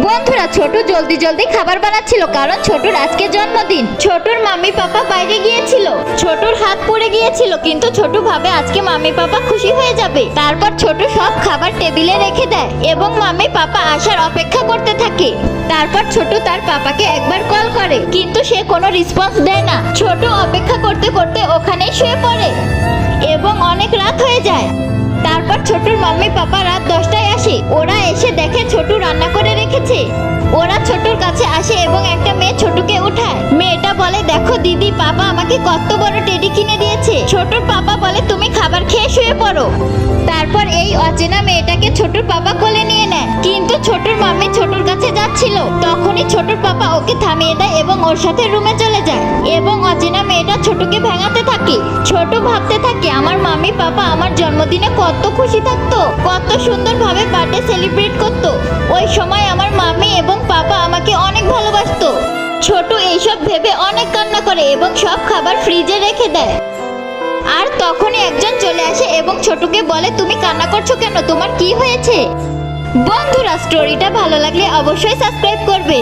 বন্ধুরা, ছোট জলদি জলদি খাবার বানাচ্ছিল কারণ ছোটুর আজকে জন্মদিন। ছোটুর মাম্মি পাপা বাইরে গিয়েছিল, ছোটুর হাত পড়ে গিয়েছিল, কিন্তু ছোটু ভাবে আজকে মাম্মি পাপা খুশি হয়ে যাবে। তারপর ছোটু সব খাবার টেবিলে রেখে দেয় এবং মাম্মি পাপা আসার অপেক্ষা করতে থাকে। তারপর ছোটু তার পাপাকে একবার কল করে, কিন্তু সে কোনো রেসপন্স দেয় না। ছোট অপেক্ষা করতে করতে ওখানেই শুয়ে পড়ে এবং অনেক রাত হয়ে যায়। তারপর ছোটুর মাম্মি পাপা রাত 10টায় আসে। ওরা এসে দেখে ছোটু রান্না করে রেখেছে। ওরা ছোটুর কাছে আসে এবং একটা মেয়ে ছোটুকে উঠায়। মেয়েটা বলে, দেখো দিদি, পাপা আমাকে কত বড় টেডি কিনে দিয়েছে। ছোটুর পাপা বলে, তুমি খাবার খেয়ে শুয়ে পড়ো। তারপর এই অচেনা মেয়েটাকে ছোটুর পাপা কোলে নিয়ে নেয়, কিন্তু ছোটুর মাম্মি ছোটুর কাছে যাচ্ছিল। তখনই ছোটুর পাপা ওকে থামিয়ে দেয় এবং ওর সাথে রুমে চলে যায় এবং অচেনা মেয়েটা ছোটুকে ভেঙাতে থাকে। ছোট ভাবতে থাকে, আমার মাম্মি পাপা আমার জন্মদিনে কত খুশি থাকতো, কত সুন্দরভাবে বার্থডে সেলিব্রেট করতো। ওই সময় আমার মাম্মি এবং পাপা আমাকে অনেক ভালোবাসতো। ছোট এইসব ভেবে অনেক কান্না করে এবং সব খাবার ফ্রিজে রেখে দেয়। আর তখনই একজন চলে আসে এবং ছোটুকে বলে, তুমি কান্না করছো কেন, তোমার কি হয়েছে? বন্ধুরা, স্টোরিটা ভালো লাগলে অবশ্যই সাবস্ক্রাইব করবে।